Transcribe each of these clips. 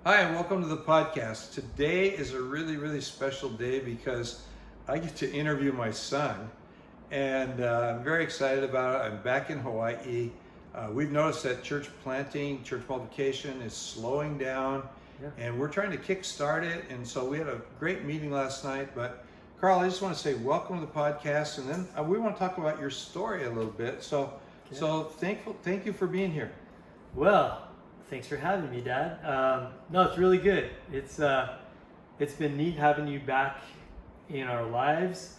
Hi, and welcome to the podcast. Today is a really, really special day because I get to interview my son, and I'm very excited about it. I'm back in Hawaii. We've noticed that church planting, church multiplication is slowing down, and we're trying to kickstart it. And so we had a great meeting last night. But Carl, I just want to say welcome to the podcast, and then we want to talk about your story a little bit. So thank you for being here. Well, thanks for having me, Dad. No, it's really good. It's been neat having you back in our lives.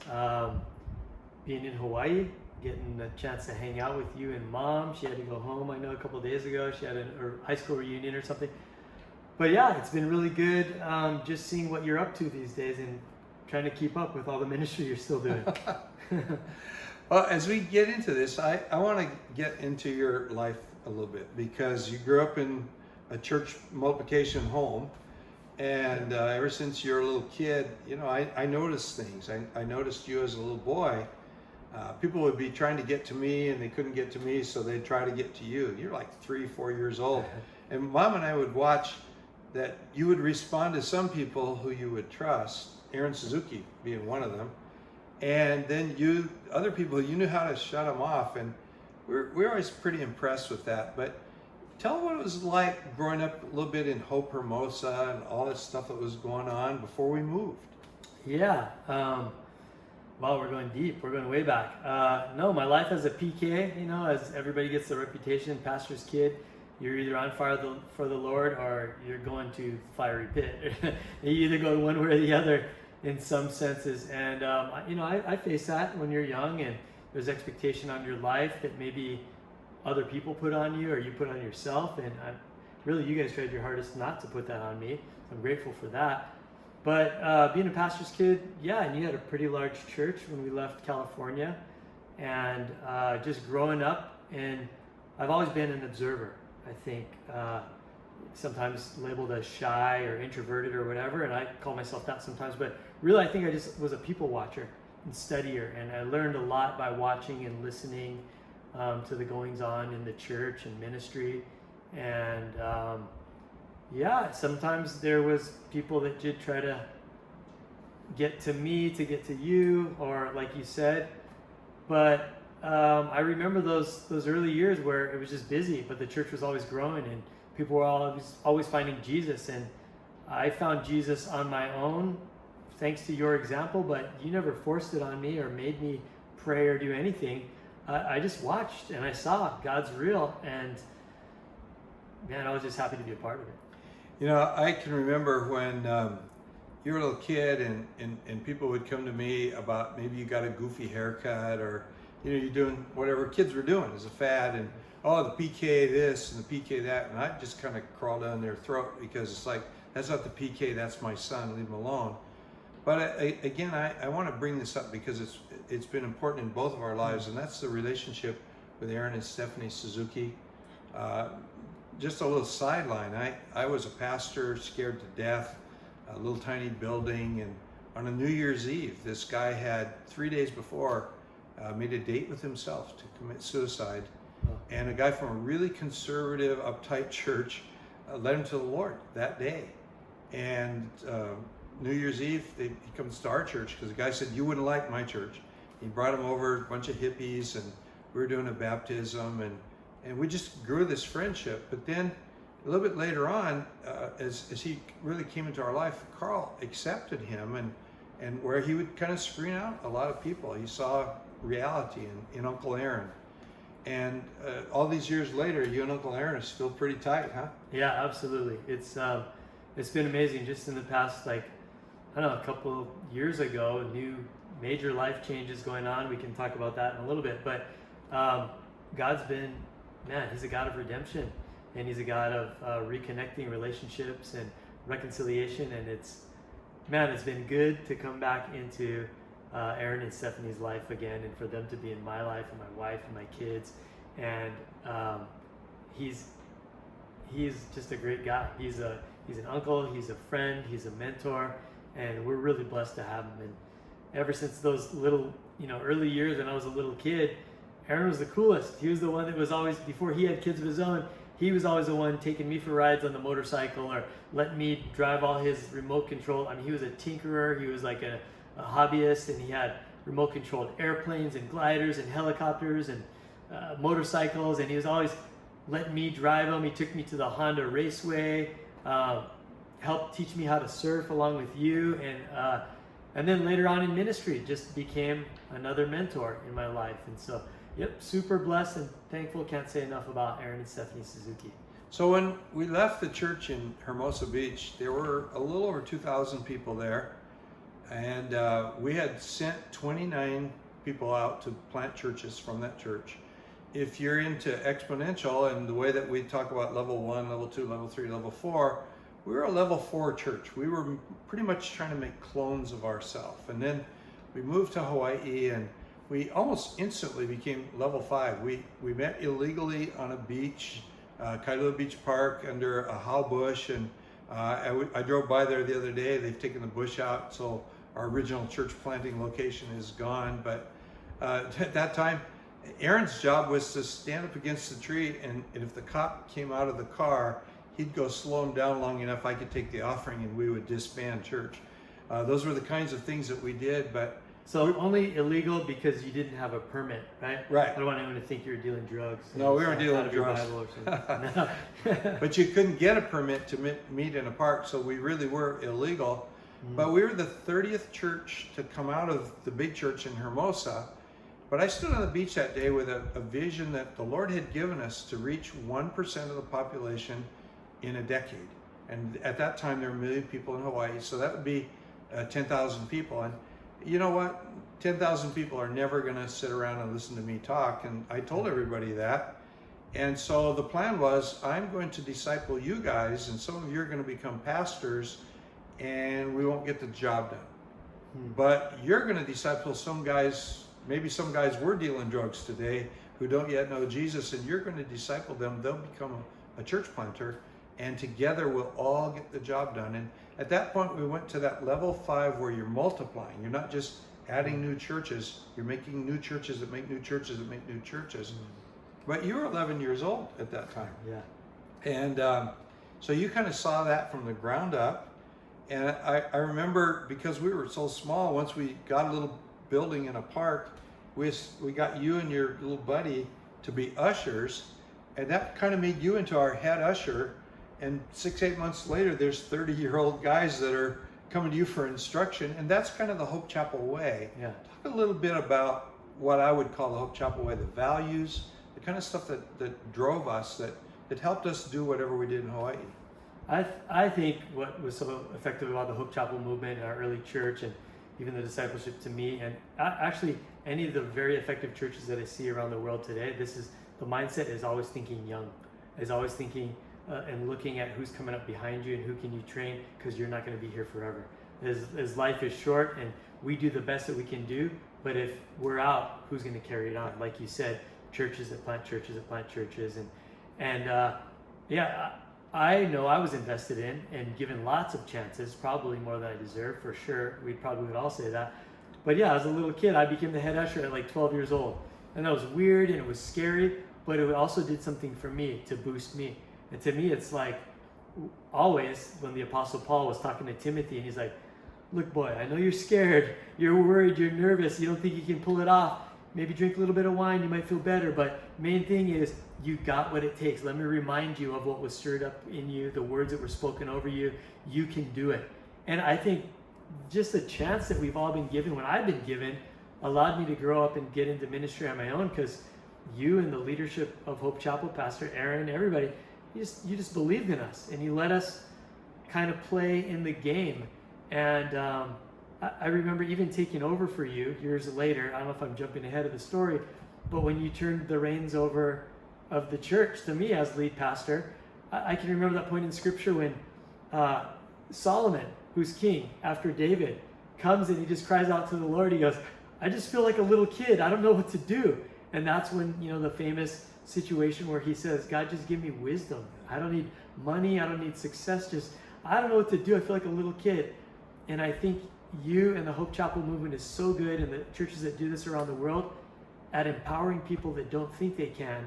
Being in Hawaii, getting a chance to hang out with you and Mom. She had to go home, I know, a couple of days ago. She had a high school reunion or something. But yeah, it's been really good just seeing what you're up to these days and trying to keep up with all the ministry you're still doing. Well, as we get into this, I want to get into your life a little bit because you grew up in a church multiplication home, and ever since you're a little kid, I noticed things. I noticed you as a little boy. People would be trying to get to me and they couldn't get to me, so they'd try to get to you. You're like 3-4 years old, and Mom and I would watch that you would respond to some people who you would trust, Aaron Suzuki being one of them, and then other people, you knew how to shut them off, and we're always pretty impressed with that. But tell what it was like growing up a little bit in Hope Hermosa and all this stuff that was going on before we moved. Yeah. Well, we're going deep. We're going way back. No, my life as a PK, as everybody gets the reputation, pastor's kid, you're either on fire for the Lord or you're going to fiery pit. You either go one way or the other in some senses. And, I face that when you're young and there's expectation on your life that maybe other people put on you or you put on yourself. And really, you guys tried your hardest not to put that on me. I'm grateful for that. But being a pastor's kid, and you had a pretty large church when we left California. And just growing up, and I've always been an observer, I think. Sometimes labeled as shy or introverted or whatever, and I call myself that sometimes. But really, I think I just was a people watcher and studier, and I learned a lot by watching and listening to the goings on in the church and ministry. And sometimes there was people that did try to get to me to get to you, or like you said. But I remember those early years where it was just busy, but the church was always growing and people were always finding Jesus. And I found Jesus on my own, thanks to your example, but you never forced it on me or made me pray or do anything. I just watched and I saw God's real, and man, I was just happy to be a part of it. I can remember when you were a little kid and people would come to me about maybe you got a goofy haircut, or you're doing whatever kids were doing as a fad, and the PK this and the PK that, and I just kind of crawl down their throat because it's like, that's not the PK, that's my son, leave him alone. But again, I want to bring this up because it's been important in both of our lives, and that's the relationship with Aaron and Stephanie Suzuki. Just a little sideline, I was a pastor, scared to death, a little tiny building, and on a New Year's Eve, this guy had 3 days before made a date with himself to commit suicide. And a guy from a really conservative, uptight church led him to the Lord that day. And New Year's Eve, he comes to our church because the guy said, you wouldn't like my church. He brought him over, a bunch of hippies, and we were doing a baptism, and we just grew this friendship. But then a little bit later on, as he really came into our life, Carl accepted him, and where he would kind of screen out a lot of people. He saw reality in Uncle Aaron. And all these years later, you and Uncle Aaron are still pretty tight, huh? Yeah, absolutely. It's been amazing. Just in the past, a couple of years ago, new major life changes going on. We can talk about that in a little bit. But God's been, he's a God of redemption, and he's a God of reconnecting relationships and reconciliation. And it's been good to come back into Aaron and Stephanie's life again, and for them to be in my life and my wife and my kids. And he's just a great guy. He's an uncle, he's a friend, he's a mentor, and we're really blessed to have him. And ever since those little, early years when I was a little kid, Aaron was the coolest. He was the one that was always, before he had kids of his own, he was always the one taking me for rides on the motorcycle or letting me drive all his remote control. I mean, he was a tinkerer. He was like a hobbyist, and he had remote controlled airplanes and gliders and helicopters and motorcycles, and he was always letting me drive them. He took me to the Honda Raceway, helped teach me how to surf along with you, and then later on in ministry, just became another mentor in my life. And so, yep, super blessed and thankful. Can't say enough about Aaron and Stephanie Suzuki. So when we left the church in Hermosa Beach, there were a little over 2,000 people there, and we had sent 29 people out to plant churches from that church. If you're into exponential and the way that we talk about level 1, level 2, level 3, level 4, we were a level 4 church. We were pretty much trying to make clones of ourselves. And then we moved to Hawaii, and we almost instantly became level 5. We met illegally on a beach, Kailua Beach Park, under a hau bush, and I drove by there the other day. They've taken the bush out, so our original church planting location is gone. But at that time, Aaron's job was to stand up against the tree, and if the cop came out of the car, he'd go slow him down long enough I could take the offering, and we would disband church. Those were the kinds of things that we did. But so only illegal because you didn't have a permit, right? Right. I don't want anyone to think you were dealing drugs. No, we weren't dealing drugs. No. But you couldn't get a permit to meet in a park, so we really were illegal. But we were the 30th church to come out of the big church in Hermosa. But I stood on the beach that day with a vision that the Lord had given us to reach 1% of the population in a decade. And at that time, there were 1 million people in Hawaii, so that would be 10,000 people. And you know what? 10,000 people are never going to sit around and listen to me talk. And I told everybody that. And so the plan was, I'm going to disciple you guys, and some of you are going to become pastors, and we won't get the job done. But you're going to disciple some guys. Maybe some guys were dealing drugs today who don't yet know Jesus, and you're going to disciple them. They'll become a church planter, and together we'll all get the job done. And at that point, we went to that level 5 where you're multiplying. You're not just adding new churches. You're making new churches that make new churches that make new churches. But you were 11 years old at that time. Yeah. And so you kind of saw that from the ground up. And I remember, because we were so small, once we got a little building in a park, we got you and your little buddy to be ushers, and that kind of made you into our head usher. And 6-8 months later, there's 30-year-old guys that are coming to you for instruction, and that's kind of the Hope Chapel way. Yeah. Talk a little bit about what I would call the Hope Chapel way, the values, the kind of stuff that drove us, that helped us do whatever we did in Hawaii. I think what was so effective about the Hope Chapel movement in our early church, and even the discipleship to me, and actually any of the very effective churches that I see around the world today, the mindset is always thinking young, is always thinking and looking at who's coming up behind you and who can you train, because you're not going to be here forever. As life is short, and we do the best that we can do, but if we're out, who's going to carry it on? Like you said, churches that plant churches that plant churches, and I know I was invested in and given lots of chances, probably more than I deserved, for sure. We probably would all say that. But yeah, as a little kid, I became the head usher at like 12 years old. And that was weird and it was scary, but it also did something for me to boost me. And to me, it's like always when the Apostle Paul was talking to Timothy, and he's like, look, boy, I know you're scared, you're worried, you're nervous, you don't think you can pull it off. Maybe drink a little bit of wine, you might feel better, but main thing is you got what it takes. Let me remind you of what was stirred up in you, the words that were spoken over you. You can do it. And I think just the chance that we've all been given, when I've been given, allowed me to grow up and get into ministry on my own, because you and the leadership of Hope Chapel, Pastor Aaron, everybody, you just believed in us, and you let us kind of play in the game. And I remember even taking over for you years later. I don't know if I'm jumping ahead of the story, but when you turned the reins over of the church to me as lead pastor, I can remember that point in scripture when Solomon, who's king after David, comes and he just cries out to the Lord. He goes, I just feel like a little kid. I don't know what to do. And that's when, the famous situation where he says, God, just give me wisdom. I don't need money. I don't need success. I don't know what to do. I feel like a little kid. And I think you and the Hope Chapel movement is so good, and the churches that do this around the world, at empowering people that don't think they can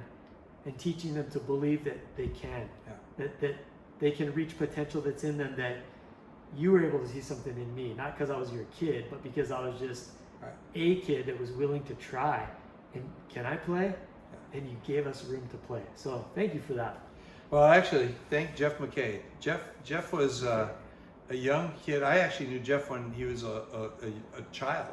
and teaching them to believe that they can, that they can reach potential that's in them, that you were able to see something in me, not because I was your kid, but because I was just a kid that was willing to try. And can I play? And you gave us room to play. So thank you for that. Well, actually, thank Jeff McKay. Jeff was a young kid. I actually knew Jeff when he was a child.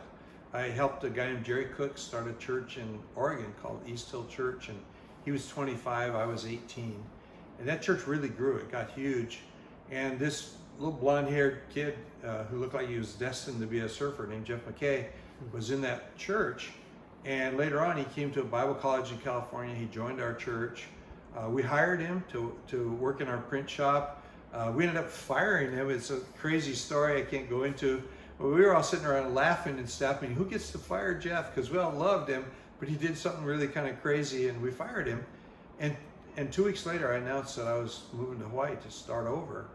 I helped a guy named Jerry Cook start a church in Oregon called East Hill Church, and he was 25, I was 18. And that church really grew. It got huge. And this little blonde-haired kid who looked like he was destined to be a surfer named Jeff McKay was in that church. And later on, he came to a Bible college in California. He joined our church. We hired him to work in our print shop. We ended up firing him. It's a crazy story I can't go into. But we were all sitting around laughing and staff meeting, who gets to fire Jeff? Because we all loved him, but he did something really kind of crazy, and we fired him. And 2 weeks later, I announced that I was moving to Hawaii to start over.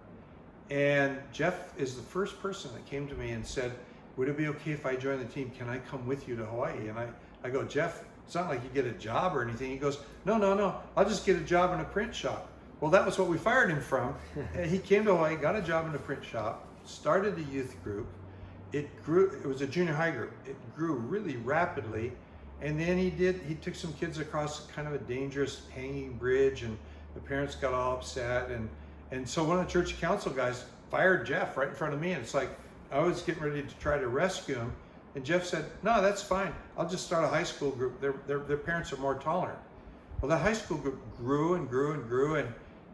And Jeff is the first person that came to me and said, would it be okay if I join the team? Can I come with you to Hawaii? And I go, Jeff, it's not like you get a job or anything. He goes, no, I'll just get a job in a print shop. Well, that was what we fired him from. And he came to Hawaii, got a job in a print shop, started a youth group. It grew, it was a junior high group. It grew really rapidly. And then he took some kids across kind of a dangerous hanging bridge, and the parents got all upset. And so one of the church council guys fired Jeff right in front of me. And it's like, I was getting ready to try to rescue him. And Jeff said, no, that's fine. I'll just start a high school group. Their parents are more tolerant. Well, that high school group grew and grew and grew.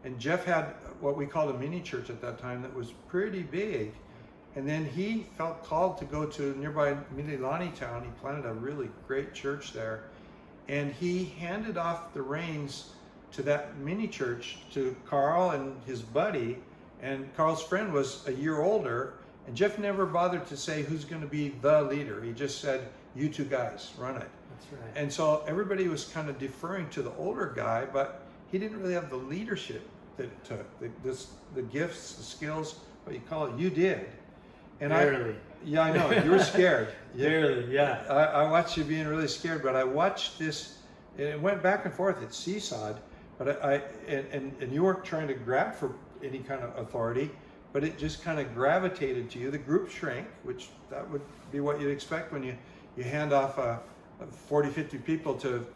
And Jeff had what we called a mini church at that time that was pretty big. And then he felt called to go to nearby Mililani town. He planted a really great church there. And he handed off the reins to that mini church to Carl and his buddy. And Carl's friend was a year older. And Jeff never bothered to say who's going to be the leader. He just said, you two guys, run it. That's right. And so everybody was kind of deferring to the older guy, but he didn't really have the leadership that it took. The gifts, the skills, what you call it, you did. And barely. Yeah, I know. You were scared. Barely, yeah. I watched you being really scared, but I watched this, and it went back and forth. It seesawed, but and you weren't trying to grab for any kind of authority, but it just kind of gravitated to you. The group shrank, which that would be what you'd expect when you hand off 40, 50 people to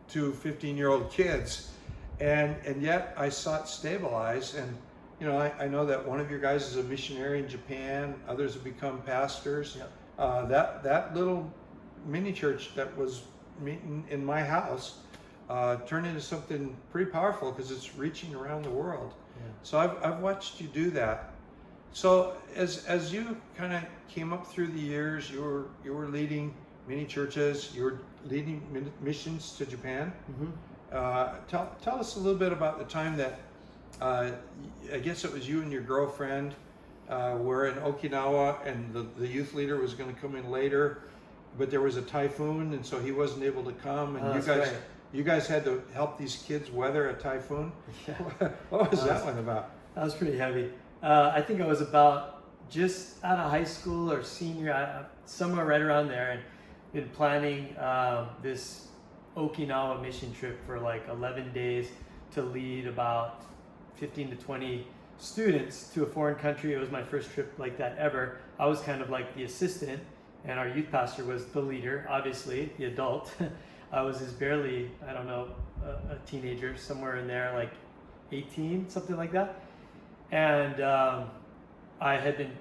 two 15-year-old kids. And yet I saw it stabilize. And you know, I know that one of your guys is a missionary in Japan. Others have become pastors. Yep. That little mini church that was meeting in my house turned into something pretty powerful because it's reaching around the world. Yeah. So I've watched you do that. So as you kind of came up through the years, you were leading many churches. You were leading missions to Japan. Mm-hmm. Tell us a little bit about the time that I guess it was you and your girlfriend were in Okinawa, and the youth leader was going to come in later, but there was a typhoon, and so he wasn't able to come. And you guys had to help these kids weather a typhoon. Yeah. What was that one about? That was pretty heavy. I think I was about just out of high school or senior, somewhere right around there, and been planning this Okinawa mission trip for like 11 days to lead about 15 to 20 students to a foreign country. It was my first trip like that ever. I was kind of like the assistant, and our youth pastor was the leader, obviously, the adult. I was just barely, I don't know, a teenager, somewhere in there, like 18, something like that. And I had been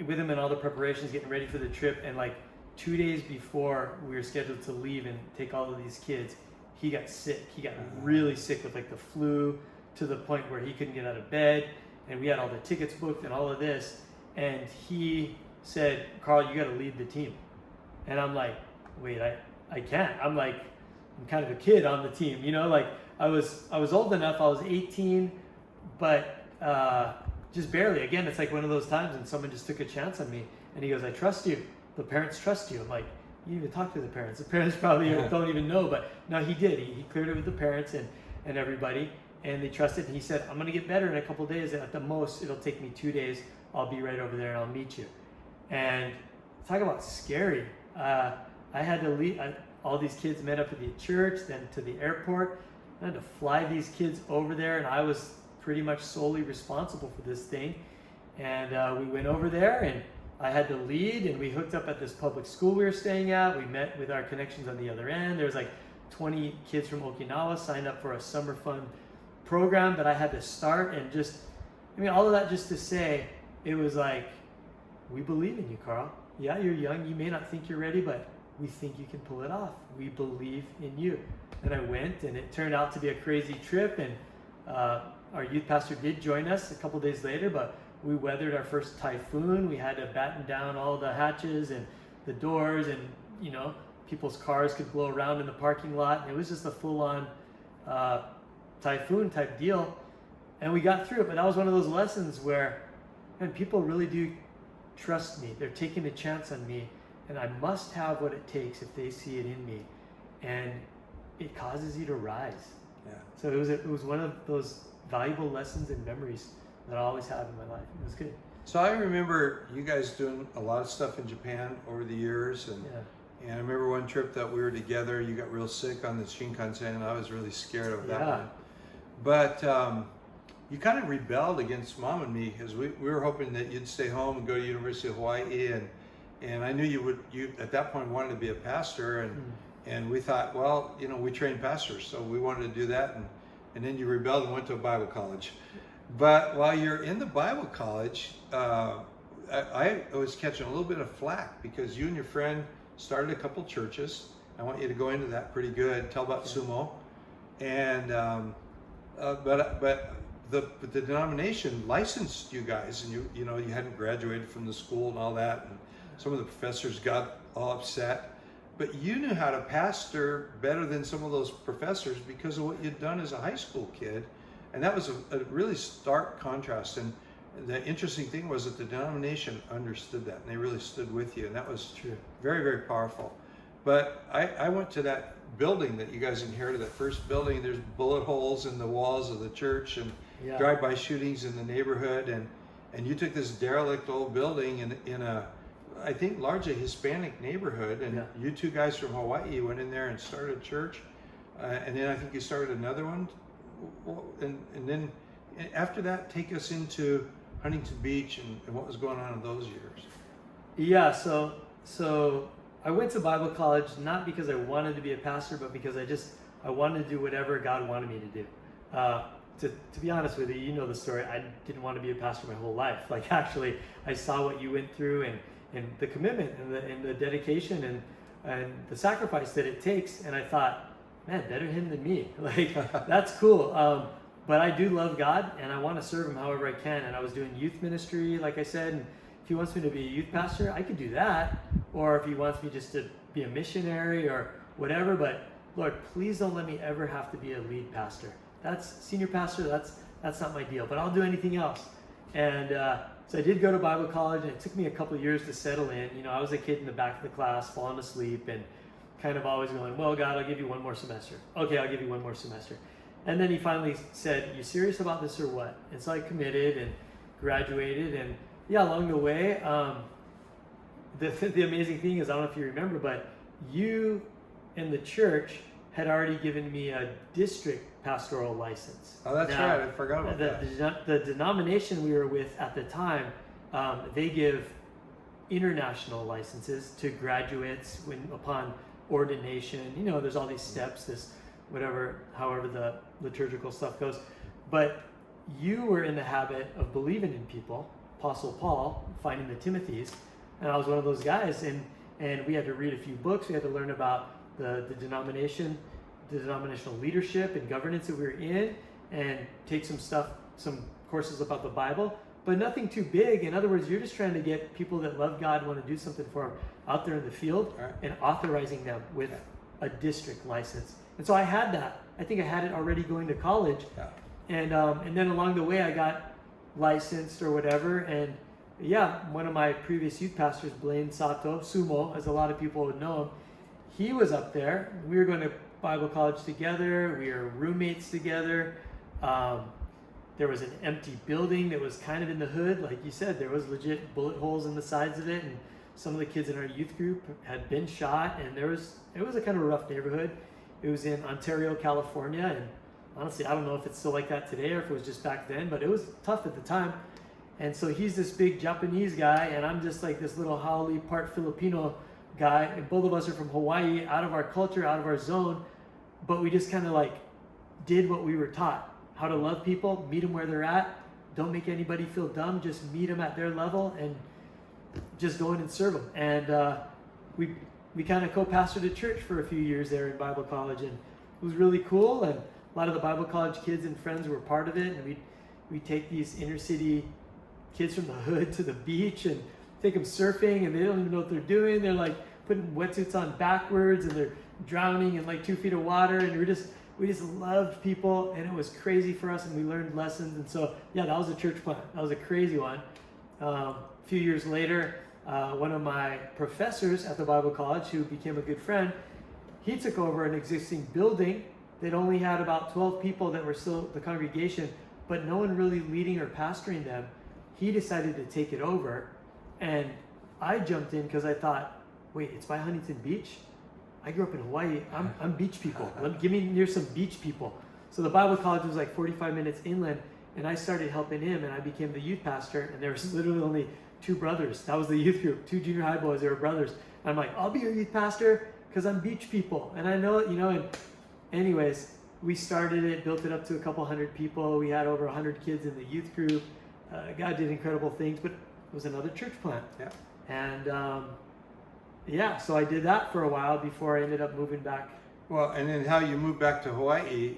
with him in all the preparations, getting ready for the trip, and like 2 days before we were scheduled to leave and take all of these kids, he got sick. He got really sick with like the flu, to the point where he couldn't get out of bed, and we had all the tickets booked and all of this. And he said, Carl, you got to lead the team. And I'm like, wait, I can't. I'm kind of a kid on the team, you know, like I was old enough. I was 18, but just barely. Again, it's like one of those times and someone just took a chance on me. And he goes, I trust you. The parents trust you. I'm like, you didn't even talk to the parents. The parents probably don't even know, but no, he did. He cleared it with the parents and everybody, and they trusted. And he said, I'm going to get better in a couple of days. At the most, it'll take me 2 days. I'll be right over there and I'll meet you. And talk about scary. I had to leave. All these kids met up at the church, then to the airport. I had to fly these kids over there, and I was pretty much solely responsible for this thing. And we went over there, and I had to lead, and we hooked up at this public school we were staying at. We met with our connections on the other end. There was like 20 kids from Okinawa signed up for a summer fun program that I had to start, and just, I mean, all of that just to say, it was like, we believe in you, Carl. Yeah, you're young. You may not think you're ready, but we think you can pull it off. We believe in you. And I went, and it turned out to be a crazy trip. And our youth pastor did join us a couple days later, but we weathered our first typhoon. We had to batten down all the hatches and the doors, and you know, people's cars could blow around in the parking lot. And it was just a full-on typhoon type deal. And we got through it. But that was one of those lessons where, man, people really do trust me. They're taking a chance on me, and I must have what it takes if they see it in me. And it causes you to rise. Yeah. So it was one of those valuable lessons and memories that I always have in my life. It was good. So I remember you guys doing a lot of stuff in Japan over the years, and Yeah. and I remember one trip that we were together. You got real sick on the Shinkansen, and I was really scared of that one. But you kind of rebelled against Mom and me, because we were hoping that you'd stay home and go to University of Hawaii, and I knew you at that point wanted to be a pastor, and we thought, well, you know, we train pastors, so we wanted to do that, and then you rebelled and went to a Bible college. But while you're in the Bible college, I was catching a little bit of flack because you and your friend started a couple churches. I want you to go into that pretty good. Tell about sumo, and but the denomination licensed you guys, and you know you hadn't graduated from the school and all that, and some of the professors got all upset. But you knew how to pastor better than some of those professors because of what you'd done as a high school kid. And that was a really stark contrast. And the interesting thing was that the denomination understood that, and they really stood with you. And that was True. very, very powerful. But I went to that building that you guys inherited, that first building. There's bullet holes in the walls of the church, and drive-by shootings in the neighborhood. And you took this derelict old building in a, I think, largely Hispanic neighborhood. And you two guys from Hawaii went in there and started a church. And then I think you started another one. And then after that, take us into Huntington Beach and what was going on in those years. Yeah, so I went to Bible college not because I wanted to be a pastor, but because I wanted to do whatever God wanted me to do. To be honest with you, you know the story. I didn't want to be a pastor my whole life. Like, actually, I saw what you went through and the commitment and the dedication and the sacrifice that it takes, and I thought, man, better him than me. Like, that's cool. But I do love God, and I want to serve him however I can. And I was doing youth ministry, like I said, and if he wants me to be a youth pastor, I could do that. Or if he wants me just to be a missionary or whatever. But Lord, please don't let me ever have to be a lead pastor. That's senior pastor. That's not my deal. But I'll do anything else. And so I did go to Bible college, and it took me a couple of years to settle in. You know, I was a kid in the back of the class, falling asleep, and kind of always going, well, God, I'll give you one more semester. Okay, I'll give you one more semester. And then he finally said, you serious about this or what? And so I committed and graduated. And yeah, along the way, the amazing thing is, I don't know if you remember, but you and the church had already given me a district pastoral license. Oh, that's right. I forgot about that. The denomination we were with at the time, they give international licenses to graduates upon ordination. You know, there's all these steps, however the liturgical stuff goes. But you were in the habit of believing in people, Apostle Paul, finding the Timothys, and I was one of those guys, and we had to read a few books. We had to learn about the denominational leadership and governance that we were in, and take some courses about the Bible, but nothing too big. In other words, you're just trying to get people that love God, want to do something for them out there in the field, and authorizing them with a district license. And so I had that. I think I had it already going to college. And then along the way I got licensed or whatever. And one of my previous youth pastors, Blaine Sato, Sumo, as a lot of people would know him, he was up there. We were going to Bible college together. We were roommates together. There was an empty building that was kind of in the hood. Like you said, there was legit bullet holes in the sides of it. And some of the kids in our youth group had been shot. And it was a kind of a rough neighborhood. It was in Ontario, California. honestly, I don't know if it's still like that today or if it was just back then, but it was tough at the time. And so he's this big Japanese guy, and I'm just like this little haole, part Filipino guy. And both of us are from Hawaii, out of our culture, out of our zone. But we just kind of like did what we were taught. How to love people, meet them where they're at. Don't make anybody feel dumb. Just meet them at their level and just go in and serve them. And we kind of co-pastored a church for a few years there in Bible college. And it was really cool. And a lot of the Bible college kids and friends were part of it. And we'd take these inner city kids from the hood to the beach and take them surfing, and they don't even know what they're doing. They're like putting wetsuits on backwards, and they're drowning in like 2 feet of water. And we just loved people, and it was crazy for us, and we learned lessons. And so, yeah, that was a church plant. That was a crazy one. A few years later, one of my professors at the Bible college, who became a good friend, he took over an existing building that only had about 12 people that were still the congregation, but no one really leading or pastoring them. He decided to take it over, and I jumped in because I thought, wait, it's by Huntington Beach? I grew up in Hawaii. I'm beach people. Give me near some beach people. So the Bible college was like 45 minutes inland, and I started helping him, and I became the youth pastor, and there was literally only 2 brothers. That was the youth group, 2 junior high boys. They were brothers. And I'm like, I'll be your youth pastor because I'm beach people. And I know, and anyways, we started it, built it up to a couple hundred people. We had over 100 kids in the youth group. God did incredible things, but it was another church plant. Yeah. And so I did that for a while before I ended up moving back. Well, and then how you moved back to Hawaii,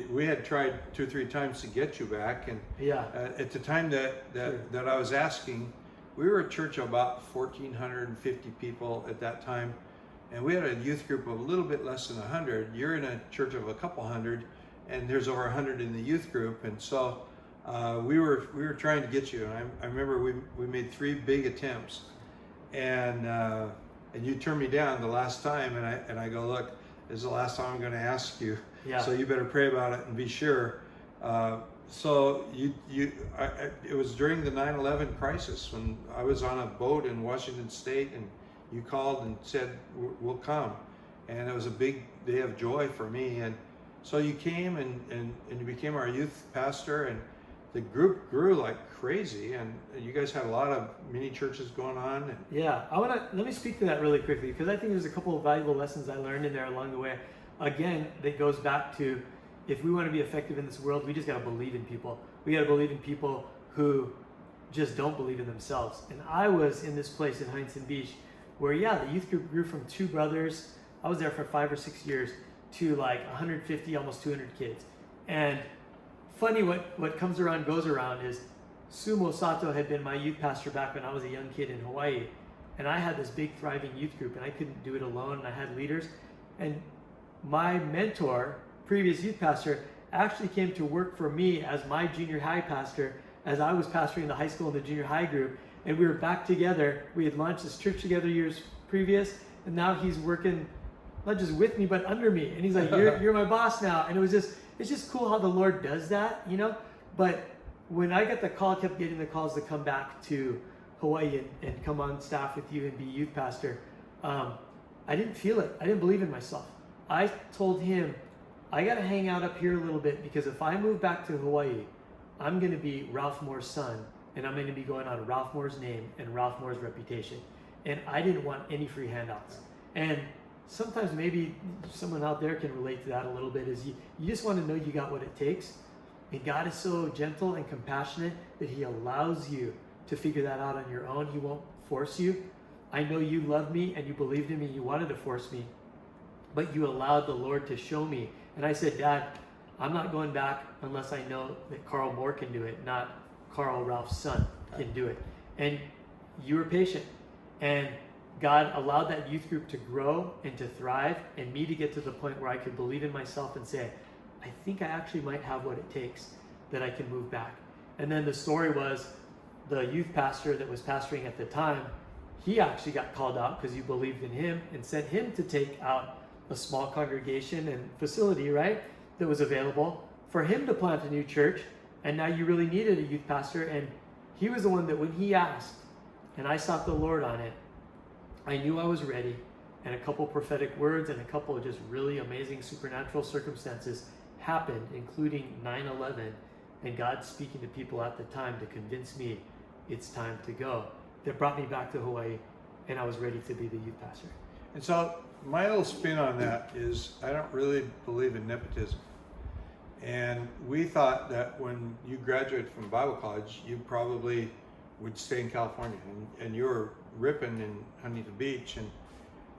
we had tried 2 or 3 times to get you back. And at the time that I was asking, we were a church of about 1,450 people at that time. And we had a youth group of a little bit less than 100. You're in a church of a couple hundred, and there's over 100 in the youth group. And so we were trying to get you. And I remember we made 3 big attempts, and you turned me down the last time. And I go, look, this is the last time I'm going to ask you. Yeah. So you better pray about it and be sure. So it was during the 9/11 crisis when I was on a boat in Washington State, and you called and said, we'll come. And it was a big day of joy for me. And so you came and you became our youth pastor, and the group grew like crazy. And you guys had a lot of mini churches going on. And yeah, let me speak to that really quickly, because I think there's a couple of valuable lessons I learned in there along the way. Again, that goes back to, if we want to be effective in this world, we just got to believe in people. We got to believe in people who just don't believe in themselves. And I was in this place in Huntington Beach where, the youth group grew from 2 brothers. I was there for 5 or 6 years to like 150, almost 200 kids. And funny, what comes around goes around is Sumo Sato had been my youth pastor back when I was a young kid in Hawaii. And I had this big thriving youth group, and I couldn't do it alone, and I had leaders. And my mentor, previous youth pastor, actually came to work for me as my junior high pastor as I was pastoring the high school and the junior high group. And we were back together. We had launched this church together years previous, and now he's working not just with me, but under me. And he's like, you're my boss now. And it's just cool how the Lord does that, But when I got the call, kept getting the calls to come back to Hawaii and come on staff with you and be youth pastor, I didn't feel it. I didn't believe in myself. I told him, I got to hang out up here a little bit, because if I move back to Hawaii, I'm going to be Ralph Moore's son, and I'm going to be going on Ralph Moore's name and Ralph Moore's reputation. And I didn't want any free handouts. And sometimes maybe someone out there can relate to that a little bit, is you just want to know you got what it takes. And God is so gentle and compassionate that he allows you to figure that out on your own. He won't force you. I know you loved me and you believed in me, you wanted to force me, but you allowed the Lord to show me. And I said, Dad, I'm not going back unless I know that Carl Moore can do it, not Carl, Ralph's son, can do it. And you were patient. And God allowed that youth group to grow and to thrive, and me to get to the point where I could believe in myself and say, I think I actually might have what it takes, that I can move back. And then the story was, the youth pastor that was pastoring at the time, he actually got called out because you believed in him and sent him to take out a small congregation and facility, right, that was available for him to plant a new church. And now you really needed a youth pastor. And he was the one that, when he asked, and I sought the Lord on it, I knew I was ready. And a couple prophetic words and a couple of just really amazing supernatural circumstances happened, including 9/11, and God speaking to people at the time to convince me it's time to go, that brought me back to Hawaii, and I was ready to be the youth pastor. And so my little spin on that is I don't really believe in nepotism. And we thought that when you graduated from Bible college, you probably would stay in California, and you were ripping in Huntington Beach.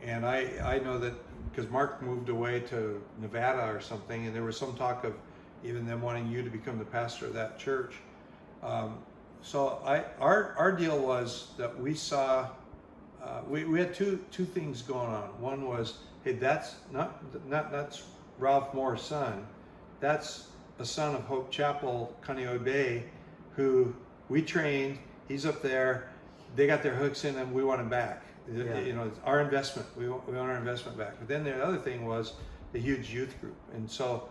And I know that because Mark moved away to Nevada or something, and there was some talk of even them wanting you to become the pastor of that church. So our deal was that we saw, we had two things going on. One was, hey, that's that's Ralph Moore's son. That's a son of Hope Chapel, Kaneohe Bay, who we trained. He's up there. They got their hooks in him. We want him back. Yeah. You know, it's our investment. We want our investment back. But then the other thing was the huge youth group, and so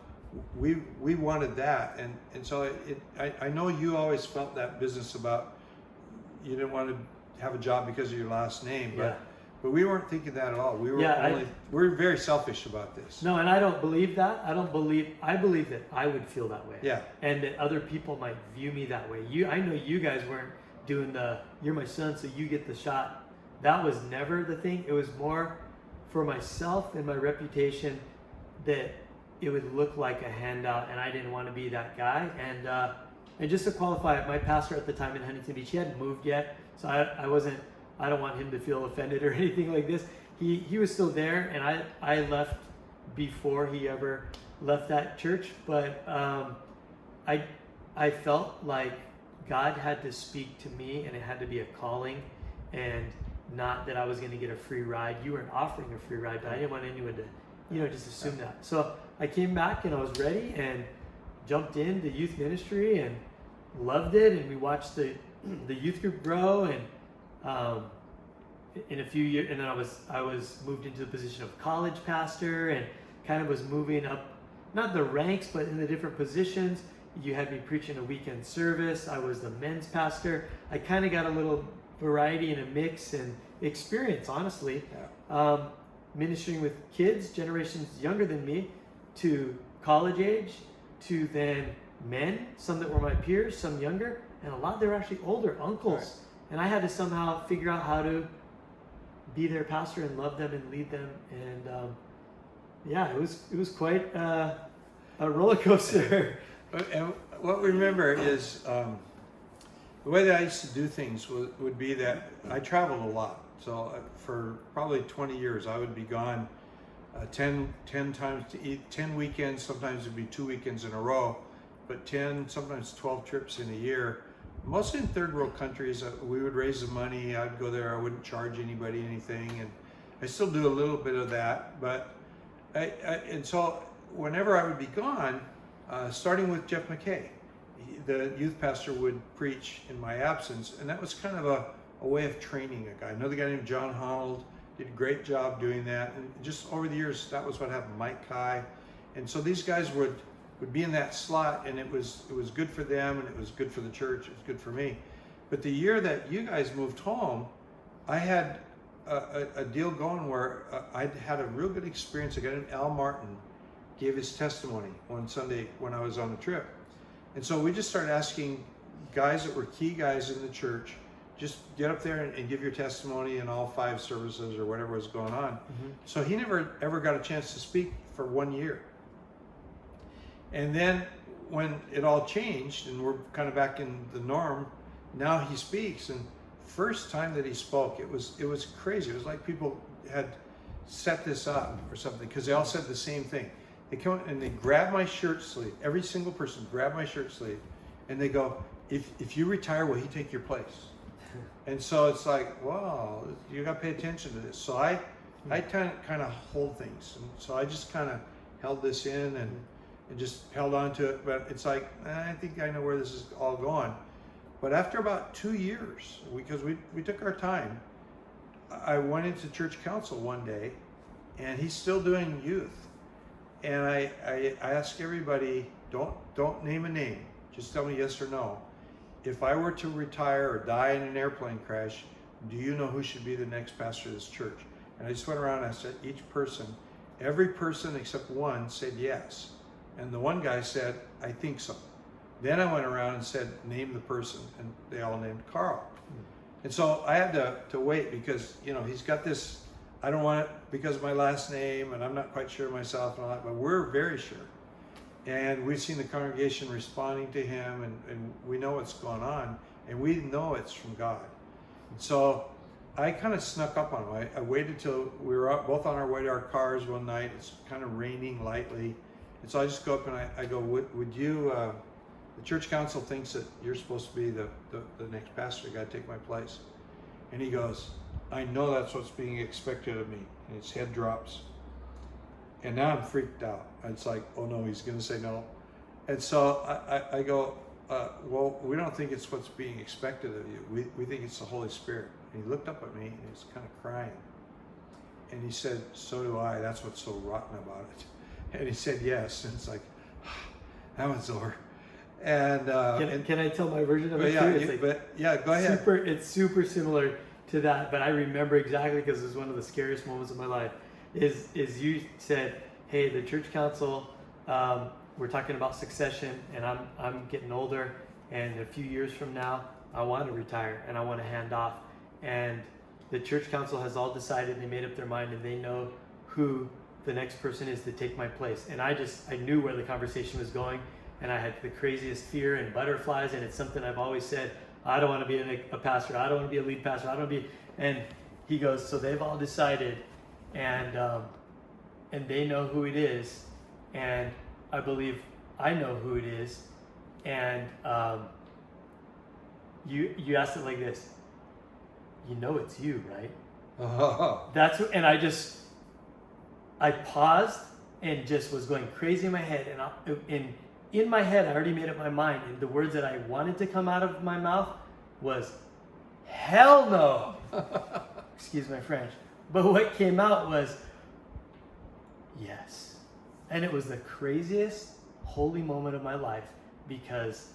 we wanted that. And so I know you always felt that business about you didn't want to have a job because of your last name, but we weren't thinking that at all. We were we're very selfish about this. No, and I don't believe that. I believe that I would feel that way. Yeah. And that other people might view me that way. I know you guys weren't doing you're my son, so you get the shot. That was never the thing. It was more for myself and my reputation that it would look like a handout, and I didn't want to be that guy. And just to qualify it, my pastor at the time in Huntington Beach, he hadn't moved yet, so I don't want him to feel offended or anything like this. He was still there, and I left before he ever left that church. But I felt like God had to speak to me, and it had to be a calling, and not that I was going to get a free ride. You weren't offering a free ride, but I didn't want anyone to, just assume that. So I came back and I was ready and jumped into youth ministry and loved it. And we watched the youth group grow, and in a few years, and then I was moved into the position of college pastor, and kind of was moving up, not the ranks, but in the different positions. You had me preaching a weekend service. I was the men's pastor. I kind of got a little variety and a mix and experience, honestly. Yeah. Ministering with kids, generations younger than me, to college age, to then men, some that were my peers, some younger, and a lot that were actually older, uncles. Right. And I had to somehow figure out how to be their pastor and love them and lead them. And it was quite a roller coaster. And what we remember is the way that I used to do things would be that I traveled a lot. So for probably 20 years, I would be gone 10 times to eat, 10 weekends. Sometimes it'd be 2 weekends in a row, but 10, sometimes 12 trips in a year. Mostly in third world countries. We would raise the money. I'd go there. I wouldn't charge anybody anything, and I still do a little bit of that. But and so whenever I would be gone, starting with Jeff McKay, the youth pastor would preach in my absence, and that was kind of a way of training a guy. Another guy named John Honnold did a great job doing that, and just over the years, that was what happened. Mike Kai, and so these guys would be in that slot, and it was good for them, and it was good for the church. It was good for me. But the year that you guys moved home, I had a deal going where I had a real good experience. A guy named Al Martin gave his testimony one Sunday when I was on a trip. And so we just started asking guys that were key guys in the church, just get up there and give your testimony in all 5 services or whatever was going on. Mm-hmm. So he never ever got a chance to speak for 1 year. And then when it all changed and we're kind of back in the norm, now he speaks. And first time that he spoke, it was crazy. It was like people had set this up or something, because they all said the same thing. They come and they grab my shirt sleeve. Every single person grabbed my shirt sleeve, and they go, "If you retire, will he take your place?" And so it's like, wow, you got to pay attention to this. So I kind of hold things, and so I just kind of held this in and just held on to it. But it's like, I think I know where this is all going. But after about 2 years, because we took our time, I went into church council one day, and he's still doing youth. And I ask everybody, don't name a name, just tell me yes or no. If I were to retire or die in an airplane crash, do you know who should be the next pastor of this church? And I just went around and I said each person, every person except one said yes. And the one guy said, I think so. Then I went around and said, name the person, and they all named Carl. And so I had to wait because, you know, he's got this, I don't want it because of my last name, and I'm not quite sure myself and all that, but we're very sure. And we've seen the congregation responding to him, and we know what's going on, and we know it's from God. So I kind of snuck up on him. I waited till we were both on our way to our cars one night. It's kind of raining lightly. And so I just go up and I go, would you, the church council thinks that you're supposed to be the next pastor. You got to take my place. And he goes, I know that's what's being expected of me. And his head drops. And now I'm freaked out. It's like, oh no, he's going to say no. And so I go, well, we don't think it's what's being expected of you. We think it's the Holy Spirit. And he looked up at me and he was kind of crying. And he said, so do I. That's what's so rotten about it. And he said yes. And it's like, that one's over. And can I tell my version of it too? Go ahead. It's super similar to that, but I remember exactly because it was one of the scariest moments of my life. Is you said, hey, the church council, we're talking about succession, and I'm getting older, and a few years from now, I want to retire and I want to hand off. And the church council has all decided, they made up their mind, and they know who the next person is to take my place. And I knew where the conversation was going, and I had the craziest fear and butterflies, and it's something I've always said, I don't want to be a pastor, I don't want to be a lead pastor, I don't want to be, and he goes, so they've all decided, and they know who it is, and I believe I know who it is, and you asked it like this, you know it's you, right? That's what, and I paused and just was going crazy in my head, and in my head I already made up my mind, and the words that I wanted to come out of my mouth was, hell no. Excuse my French. But what came out was, yes. And it was the craziest holy moment of my life, because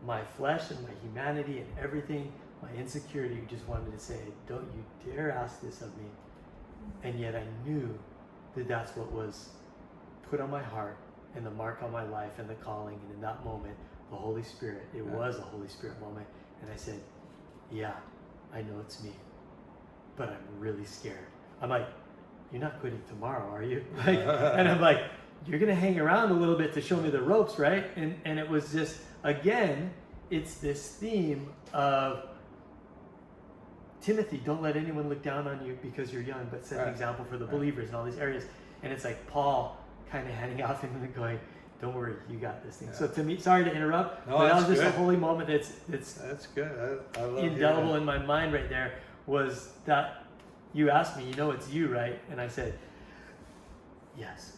my flesh and my humanity and everything, my insecurity just wanted to say, don't you dare ask this of me. And yet I knew that that's what was put on my heart and the mark on my life and the calling. And in that moment, the Holy Spirit, it was a Holy Spirit moment. And I said, yeah, I know it's me, but I'm really scared. I'm like, you're not quitting tomorrow, are you? And I'm like, you're going to hang around a little bit to show me the ropes, right? And it was just, again, it's this theme of, Timothy, don't let anyone look down on you because you're young, but set an example for the believers in all these areas. And it's like Paul kind of handing off him and going, don't worry, you got this thing. So to me, sorry to interrupt, but that was just a holy moment that's good. I love indelible in my mind right there, was that you asked me, you know it's you, right? And I said, yes.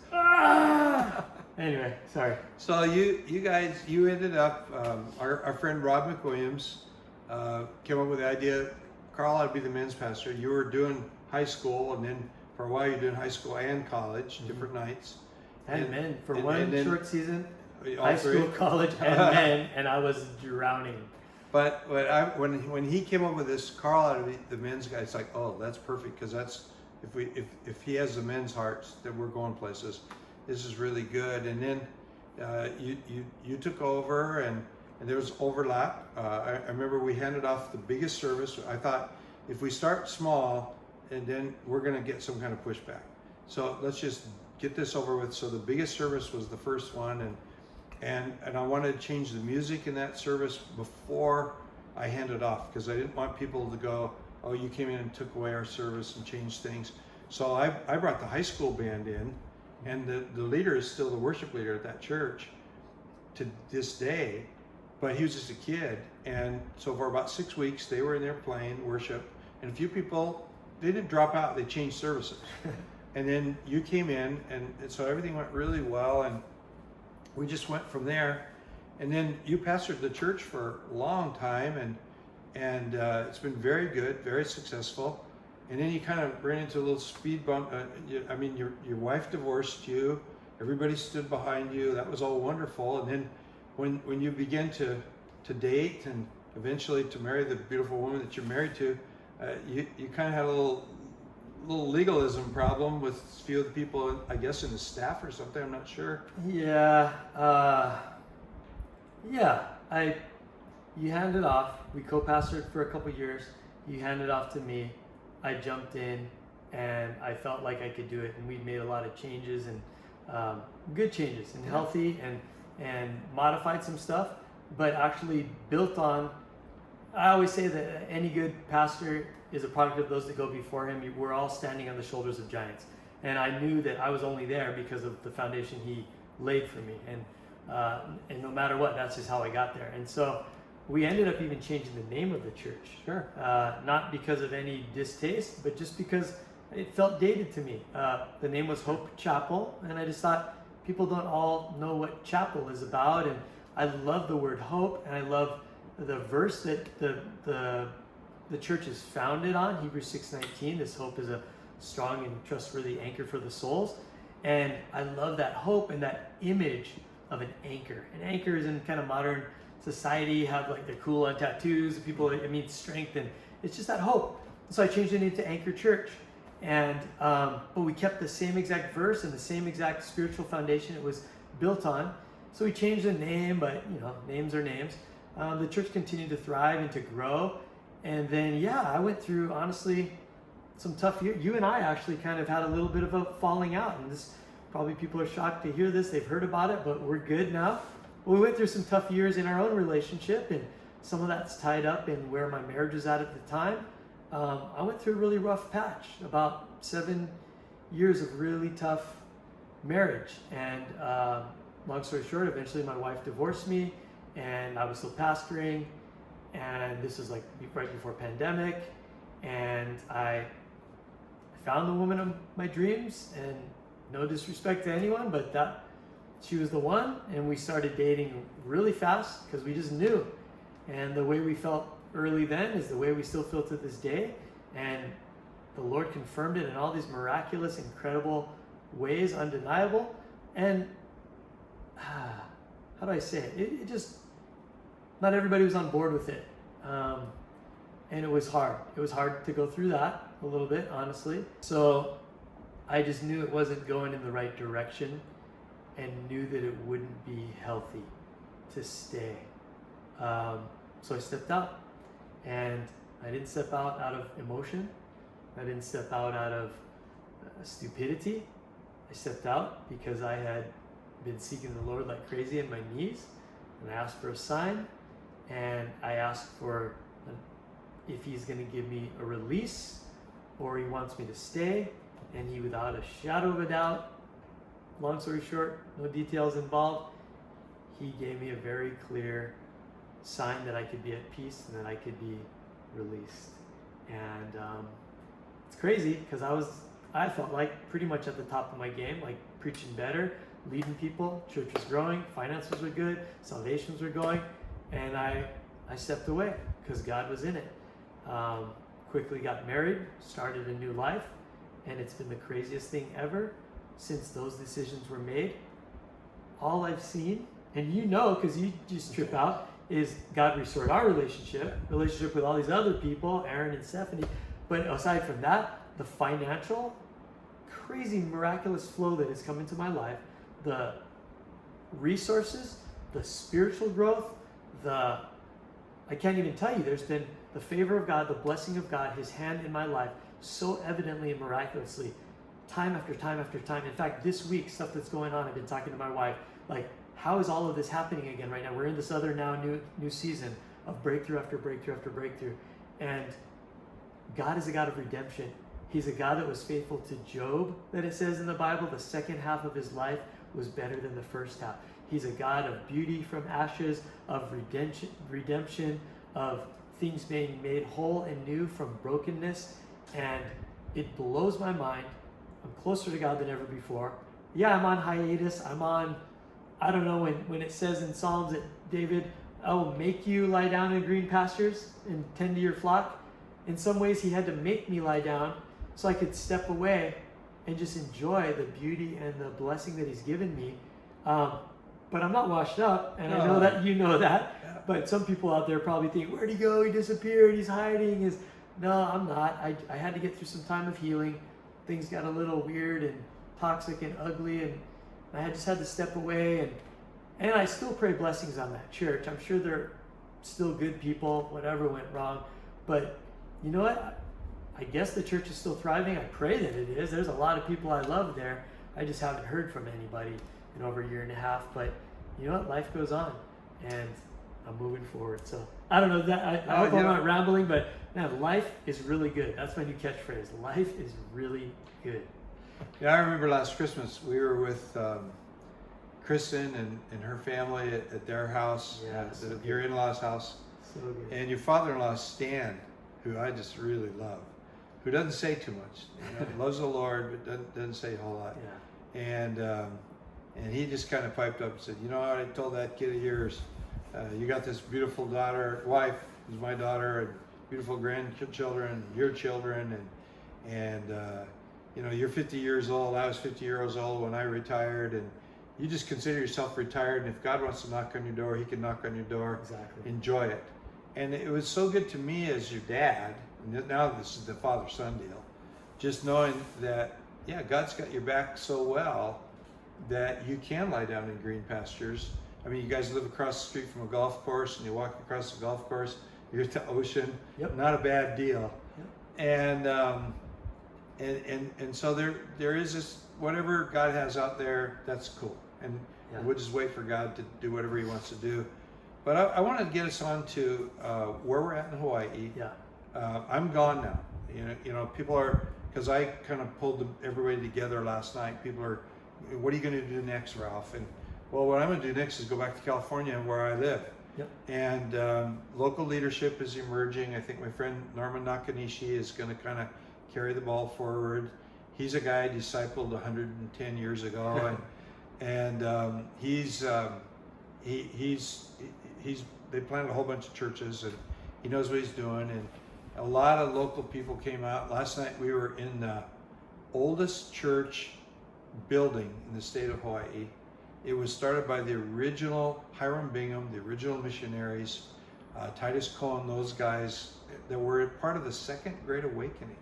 Anyway, sorry. So you guys, you ended up, our friend Rob McWilliams came up with the idea, Carl ought to be the men's pastor. You were doing high school, and then for a while you're doing high school and college, different nights. And men, for one short season, high three. school, college, and men, and I was drowning. But when he came up with this, Carl ought to be the men's guy, it's like, oh, that's perfect, because that's, if he has the men's hearts, then we're going places. This is really good. And then you took over, and there was overlap. I remember we handed off the biggest service. I thought, if we start small, and then we're going to get some kind of pushback. So let's just get this over with. So the biggest service was the first one, and I wanted to change the music in that service before I handed off, because I didn't want people to go, oh, you came in and took away our service and changed things. So I brought the high school band in, and the leader is still the worship leader at that church to this day, but he was just a kid. And so for about 6 weeks, they were in there playing worship, and a few people, they didn't drop out, they changed services. And then you came in, and so everything went really well, and we just went from there. And then you pastored the church for a long time, and it's been very good, very successful. And then you kind of ran into a little speed bump. Your wife divorced you, everybody stood behind you, that was all wonderful. And then when you began to date and eventually to marry the beautiful woman that you're married to, you kind of had a little legalism problem with a few of the people, I guess, in the staff or something. I'm not sure. Yeah, you hand it off. We co-pastored for a couple years. You hand it off to me. I jumped in, and I felt like I could do it. And we made a lot of changes, and good changes, and healthy, and modified some stuff, but actually built on. I always say that any good pastor is a product of those that go before him. We're all standing on the shoulders of giants, and I knew that I was only there because of the foundation he laid for me, and no matter what, that's just how I got there. And so we ended up even changing the name of the church. Sure. Not because of any distaste, but just because it felt dated to me. The name was Hope Chapel, and I just thought people don't all know what chapel is about, and I love the word hope, and I love the verse that the church is founded on, Hebrews 6:19. This hope is a strong and trustworthy anchor for the souls, and I love that hope and that image of an anchor. An anchor is in kind of modern society, have like the cool on tattoos, people, it means strength, and it's just that hope. So I changed the name to Anchor Church, and but we kept the same exact verse and the same exact spiritual foundation it was built on. So we changed the name, but names are names. The church continued to thrive and to grow, and then I went through honestly some tough years. You and I actually kind of had a little bit of a falling out, and this probably people are shocked to hear this. They've heard about it, but we're good now. We went through some tough years in our own relationship, and some of that's tied up in where my marriage was at the time. I went through a really rough patch, about 7 years of really tough marriage. And long story short, eventually my wife divorced me, and I was still pastoring. And this was like right before pandemic. And I found the woman of my dreams, and no disrespect to anyone, but she was the one, and we started dating really fast because we just knew. And the way we felt early then is the way we still feel to this day. And the Lord confirmed it in all these miraculous, incredible ways, undeniable. And how do I say it? It just, not everybody was on board with it. And it was hard. It was hard to go through that a little bit, honestly. So I just knew it wasn't going in the right direction, and knew that it wouldn't be healthy to stay. So I stepped out, and I didn't step out of emotion. I didn't step out of stupidity. I stepped out because I had been seeking the Lord like crazy on my knees, and I asked for a sign, and I asked for if he's going to give me a release or he wants me to stay, and he, without a shadow of a doubt, long story short, no details involved, he gave me a very clear sign that I could be at peace and that I could be released. And it's crazy because I felt like pretty much at the top of my game, like preaching better, leading people, church was growing, finances were good, salvations were going, and I stepped away because God was in it. Quickly got married, started a new life, and it's been the craziest thing ever since those decisions were made. All I've seen, and because you just trip out, is God restored our relationship with all these other people, Aaron and Stephanie. But aside from that, the financial, crazy, miraculous flow that has come into my life, the resources, the spiritual growth, I can't even tell you, there's been the favor of God, the blessing of God, his hand in my life, so evidently and miraculously, time after time after time. In fact, this week, stuff that's going on, I've been talking to my wife, like, how is all of this happening again right now? We're in this other now new season of breakthrough after breakthrough after breakthrough. And God is a God of redemption. He's a God that was faithful to Job, that it says in the Bible, the second half of his life was better than the first half. He's a God of beauty from ashes, of redemption, of things being made whole and new from brokenness. And it blows my mind. I'm closer to God than ever before. Yeah, I'm on hiatus. I don't know, when it says in Psalms that David, I will make you lie down in green pastures and tend to your flock. In some ways, he had to make me lie down so I could step away and just enjoy the beauty and the blessing that he's given me. But I'm not washed up, and I know that you know that. Yeah. But some people out there probably think, where'd he go? He disappeared. He's hiding. No, I'm not. I had to get through some time of healing. things got a little weird and toxic and ugly, and I just had to step away, and I still pray blessings on that church. I'm sure they're still good people, whatever went wrong, but you know what? I guess the church is still thriving. I pray that it is. There's a lot of people I love there. I just haven't heard from anybody in over a year and a half, but you know what? Life goes on, and I'm moving forward. So I don't know that. I hope I'm not rambling, but man, life is really good. That's my new catchphrase. Life is really good. Yeah, I remember last Christmas we were with Kristin and her family at their house, your in-laws' house, So good. and your father-in-law Stan, who I just really love, who doesn't say too much. Loves the Lord, but doesn't say a whole lot. Yeah. And he just kind of piped up and said, you know what, I told that kid of yours, you got this beautiful wife, who's my daughter, and beautiful grandchildren, your children, and you're 50 years old. I was 50 years old when I retired, and you just consider yourself retired. And if God wants to knock on your door, He can knock on your door. Exactly. Enjoy it. And it was so good to me as your dad. And now this is the father-son deal. Just knowing that, God's got your back so well that you can lie down in green pastures. I mean, you guys live across the street from a golf course, and you walk across the golf course, you're at the ocean. Yep. Not a bad deal. Yep. And so there is this, whatever God has out there, that's cool. And we'll just wait for God to do whatever He wants to do. But I want to get us on to where we're at in Hawaii. Yeah. I'm gone now. People are, because I kind of pulled everybody together last night. People are, what are you going to do next, Ralph? And well, what I'm going to do next is go back to California, where I live. Yep. And local leadership is emerging. I think my friend Norman Nakanishi is going to kind of carry the ball forward. He's a guy I discipled 110 years ago, and they planted a whole bunch of churches, and he knows what he's doing. And a lot of local people came out. Last night we were in the oldest church building in the state of Hawaii. It was started by the original Hiram Bingham, the original missionaries, Titus Cohen, those guys that were part of the Second Great Awakening.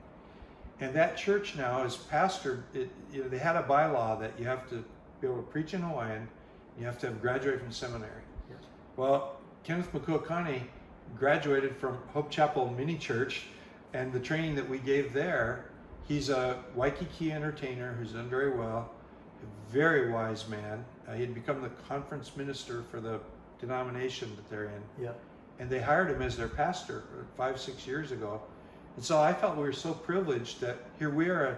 And that church now is pastored. They had a bylaw that you have to be able to preach in Hawaiian. You have to have graduated from seminary. Yes. Well, Kenneth Makuakani graduated from Hope Chapel Mini Church, and the training that we gave there, he's a Waikiki entertainer who's done very well, a very wise man. He had become the conference minister for the denomination that they're in. Yeah. And they hired him as their pastor 5-6 years ago. And so I felt we were so privileged that here we are, a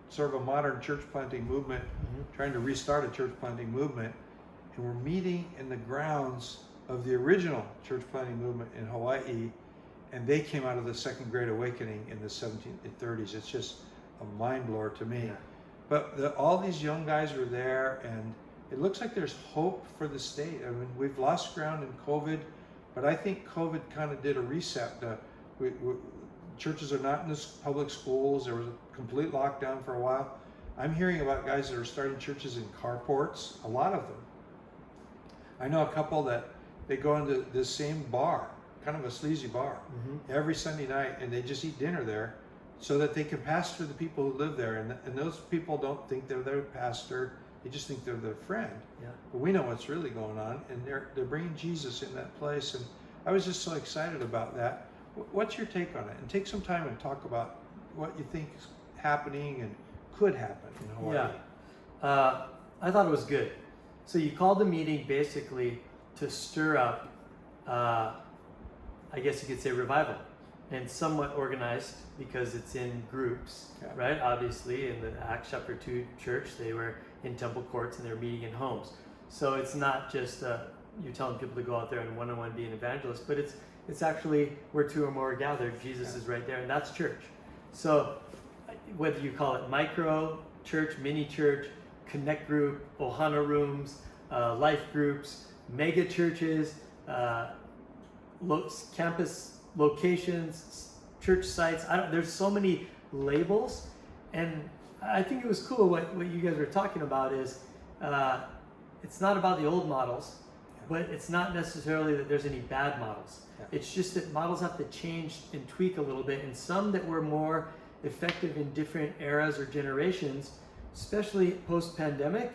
sort of a modern church planting movement, trying to restart a church planting movement, and we're meeting in the grounds of the original church planting movement in Hawaii, and they came out of the Second Great Awakening in the 1730s. It's just a mind blower to me. Yeah. But all these young guys were there, and it looks like there's hope for the state. I mean, we've lost ground in COVID, but I think COVID kind of did a reset. Churches are not in the public schools. There was a complete lockdown for a while. I'm hearing about guys that are starting churches in carports, a lot of them. I know a couple that they go into this same bar, kind of a sleazy bar, every Sunday night, and they just eat dinner there so that they can pastor the people who live there. And those people don't think they're their pastor. They just think they're their friend. Yeah. But we know what's really going on, and they're bringing Jesus in that place. And I was just so excited about that. What's your take on it? And take some time and talk about what you think is happening and could happen in Hawaii. Yeah. I thought it was good. So you called the meeting basically to stir up, I guess you could say, revival, and somewhat organized because it's in groups, right? Obviously, in the Acts chapter 2 church, they were in temple courts and they're meeting in homes. So it's not just you're telling people to go out there and one-on-one be an evangelist, but it's actually where two or more are gathered, Jesus is right there, and that's church. So whether you call it micro church, mini church, connect group, ohana rooms, life groups, mega churches, campus locations, church sites. There's so many labels, and I think it was cool what you guys were talking about is it's not about the old models, but it's not necessarily that there's any bad models. It's just that models have to change and tweak a little bit, and some that were more effective in different eras or generations, especially post-pandemic,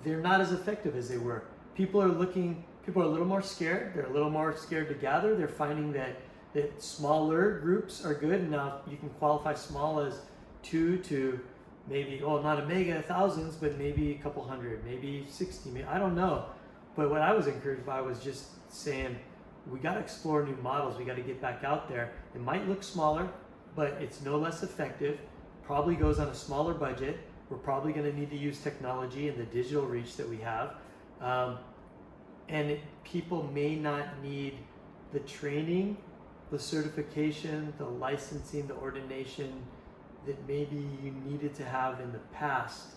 they're not as effective as they were. People are a little more scared. They're a little more scared to gather. They're finding that smaller groups are good. And now you can qualify small as 2 to maybe, not a mega, thousands, but maybe a couple hundred, maybe 60, maybe, I don't know. But what I was encouraged by was just saying, we got to explore new models. We got to get back out there. It might look smaller, but it's no less effective. Probably goes on a smaller budget. We're probably going to need to use technology and the digital reach that we have. People may not need the training, the certification, the licensing, the ordination that maybe you needed to have in the past.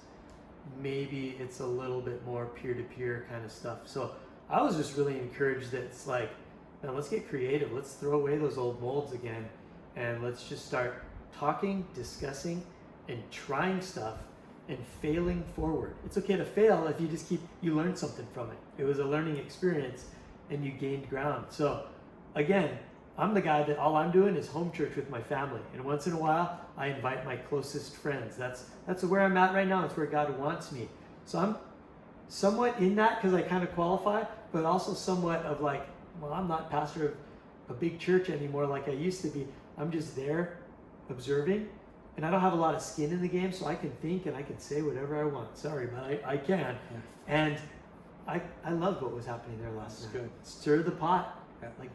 Maybe it's a little bit more peer-to-peer kind of stuff. So I was just really encouraged that it's like, man, let's get creative. Let's throw away those old molds again, and let's just start talking, discussing, and trying stuff and failing forward. It's okay to fail if you learn something from it. It was a learning experience and you gained ground. So again, I'm the guy that all I'm doing is home church with my family. And once in a while, I invite my closest friends. That's where I'm at right now. It's where God wants me. So I'm somewhat in that because I kind of qualify, but also somewhat of like, well, I'm not pastor of a big church anymore like I used to be. I'm just there observing. And I don't have a lot of skin in the game, so I can think and I can say whatever I want. Sorry, but I can. Yeah. And I loved what was happening there last night. Good. Stir the pot. Yeah. Like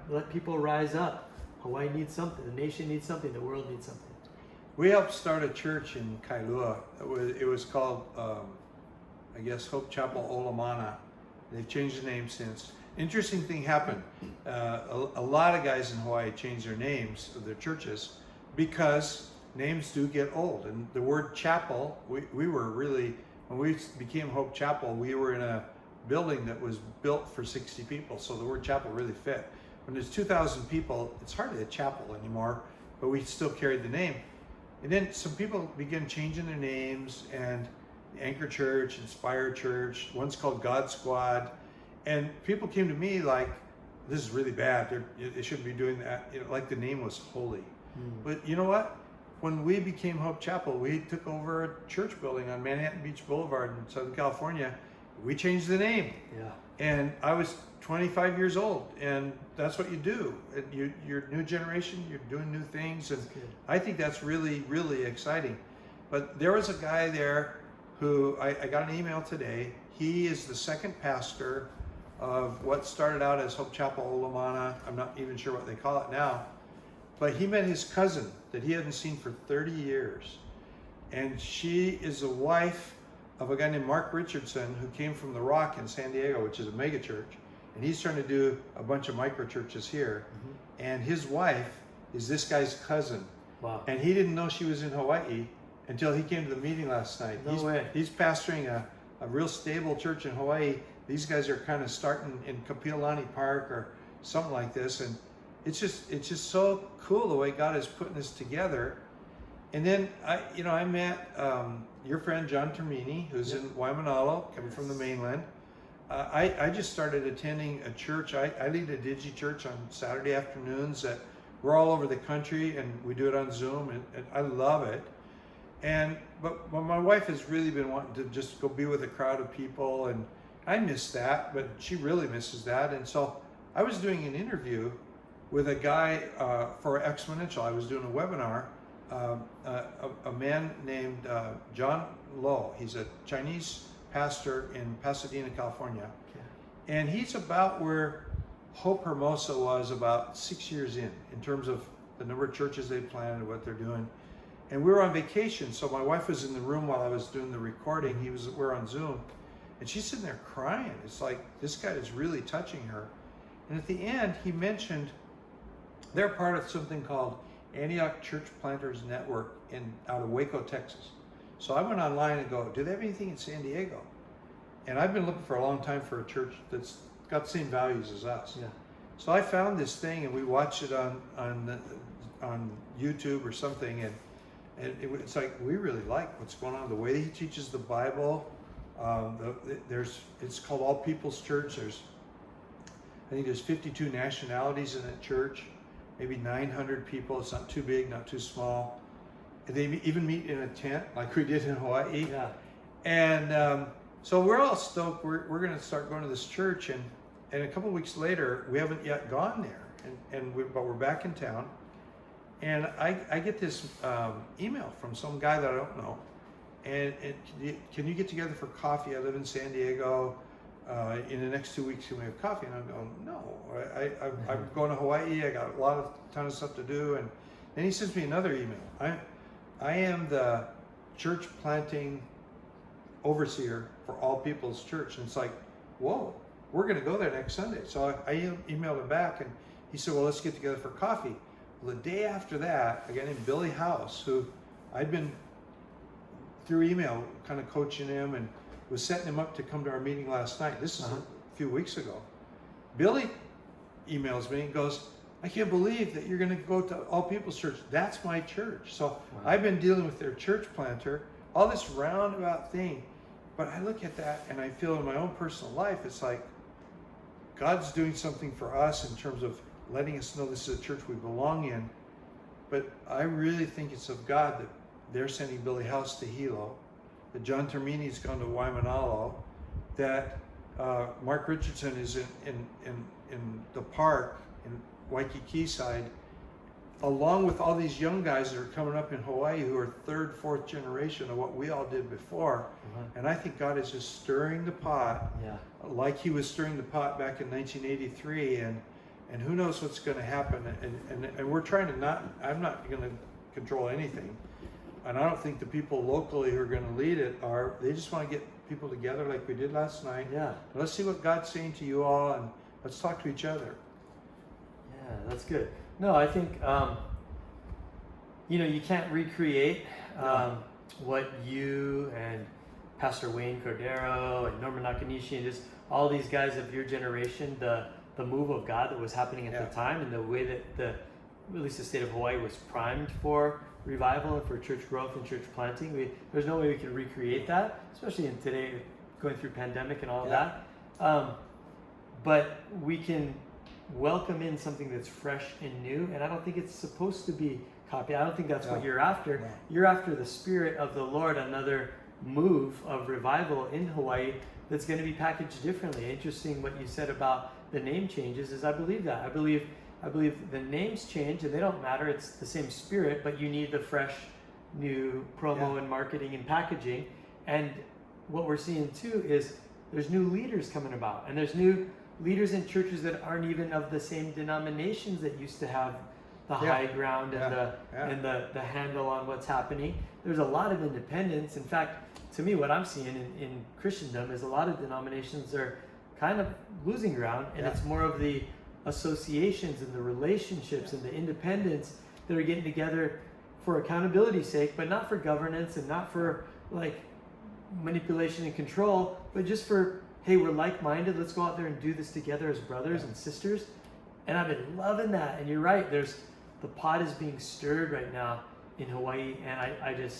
let people rise up. Hawaii needs something. The nation needs something. The world needs something. We helped start a church in Kailua. It was called, I guess, Hope Chapel Olamana. They've changed the name since. Interesting thing happened. A lot of guys in Hawaii changed their names of their churches because names do get old. And the word chapel, we were really, when we became Hope Chapel, we were in a building that was built for 60 people. So the word chapel really fit. When there's 2,000 people, it's hardly a chapel anymore, but we still carried the name. And then some people began changing their names, and Anchor Church, Inspire Church, one's called God Squad. And people came to me like, this is really bad. They shouldn't be doing that. Like the name was holy. But you know what? When we became Hope Chapel, we took over a church building on Manhattan Beach Boulevard in Southern California. We changed the name. Yeah. And I was 25 years old, and that's what you do. You're new generation, you're doing new things, and I think that's really, really exciting. But there was a guy there who, I got an email today. He is the second pastor of what started out as Hope Chapel Olamana. I'm not even sure what they call it now. But he met his cousin that he hadn't seen for 30 years. And she is the wife of a guy named Mark Richardson, who came from The Rock in San Diego, which is a mega church. And he's trying to do a bunch of micro churches here. Mm-hmm. And his wife is this guy's cousin. Wow. And he didn't know she was in Hawaii until he came to the meeting last night. No way. He's pastoring a real stable church in Hawaii. These guys are kind of starting in Kapiolani Park or something like this. And it's just so cool the way God is putting this together. And then I met your friend John Termini, who's in Waimanalo, coming from the mainland. I just started attending a church. I lead a digi church on Saturday afternoons that we're all over the country, and we do it on Zoom, and I love it. But my wife has really been wanting to just go be with a crowd of people, and I miss that, but she really misses that. And so I was doing an interview with a guy for Exponential. I was doing a webinar. A man named John Lo. He's a Chinese pastor in Pasadena, California. Okay. And he's about where Hope Hermosa was about 6 years in terms of the number of churches they planted and what they're doing. And we were on vacation, so my wife was in the room while I was doing the recording. We're on Zoom, and she's sitting there crying. It's like, this guy is really touching her. And at the end, he mentioned they're part of something called Antioch Church Planters Network out of Waco, Texas. So I went online and go, do they have anything in San Diego? And I've been looking for a long time for a church that's got the same values as us. Yeah. So I found this thing, and we watched it on YouTube or something, and it's like, we really like what's going on. The way that he teaches the Bible. It's called All People's Church. I think there's 52 nationalities in that church. Maybe 900 people. It's not too big, not too small. They even meet in a tent like we did in Hawaii. Yeah. And so we're all stoked. We're going to start going to this church, and a couple weeks later, we haven't yet gone there, but we're back in town, and I get this email from some guy that I don't know, and can you get together for coffee? I live in San Diego. In the next 2 weeks, can we have coffee? And I'm going, no, I'm going to Hawaii. I got a ton of stuff to do, and then he sends me another email. I am the church planting overseer for All People's Church. And it's like, whoa, we're going to go there next Sunday. So I emailed him back, and he said, well, let's get together for coffee. Well, the day after that, a guy named Billy House, who I'd been through email kind of coaching him and was setting him up to come to our meeting last night. This is a few weeks ago. Billy emails me and goes, I can't believe that you're going to go to All People's Church. That's my church. So I've been dealing with their church planter, all this roundabout thing. But I look at that and I feel in my own personal life, it's like God's doing something for us in terms of letting us know this is a church we belong in. But I really think it's of God that they're sending Billy House to Hilo, that John Termini's gone to Waimanalo, that Mark Richardson is in the park in Waikiki side, along with all these young guys that are coming up in Hawaii who are third, fourth generation of what we all did before. And I think God is just stirring the pot, like he was stirring the pot back in 1983, and who knows what's going to happen. And we're trying to I'm not going to control anything. And I don't think the people locally who are going to lead it they just want to get people together like we did last night. Yeah. Let's see what God's saying to you all, and let's talk to each other. Yeah, that's good. No, I think, you can't recreate what you and Pastor Wayne Cordero and Norman Nakanishi and just all these guys of your generation, the move of God that was happening at the time, and the way that at least the state of Hawaii was primed for revival and for church growth and church planting. There's no way we can recreate that, especially in today, going through pandemic and all of that. But we can welcome in something that's fresh and new, and I don't think it's supposed to be copied. I don't think that's what you're after. No. You're after the Spirit of the Lord, another move of revival in Hawaii that's going to be packaged differently. Interesting what you said about the name changes is I believe that. I believe the names change and they don't matter. It's the same Spirit, but you need the fresh new promo and marketing and packaging. And what we're seeing too is there's new leaders coming about, and there's new leaders in churches that aren't even of the same denominations that used to have the high ground and the handle on what's happening. There's a lot of independence. In fact, to me, what I'm seeing in Christendom is a lot of denominations are kind of losing ground, and it's more of the associations and the relationships and the independents that are getting together for accountability's sake, but not for governance and not for like manipulation and control, but just for, hey, we're like-minded, let's go out there and do this together as brothers and sisters. And I've been loving that. And you're right, the pot is being stirred right now in Hawaii, and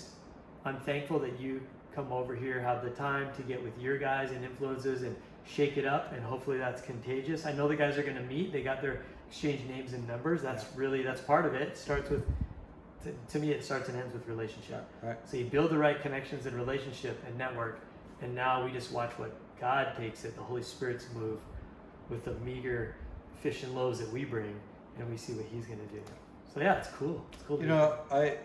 I'm thankful that you come over here, have the time to get with your guys and influences and shake it up, and hopefully that's contagious. I know the guys are going to meet. They got their exchange names and numbers. That's part of it. It starts with, to me, it starts and ends with relationship. So you build the right connections and relationship and network, and now we just watch what God takes it, the Holy Spirit's move with the meager fish and loaves that we bring, and we see what he's going to do. So yeah, it's cool. It's cool.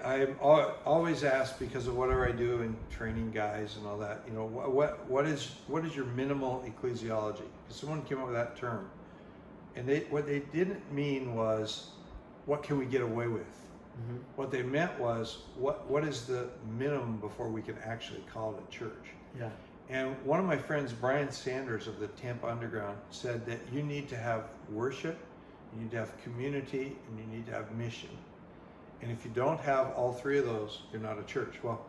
I'm always asked, because of whatever I do in training guys and all that, what is your minimal ecclesiology? Because someone came up with that term, and what they didn't mean was, what can we get away with? Mm-hmm. What they meant was, what is the minimum before we can actually call it a church? Yeah. And one of my friends, Brian Sanders of the Tampa Underground, said that you need to have worship, you need to have community, and you need to have mission. And if you don't have all three of those, you're not a church. Well,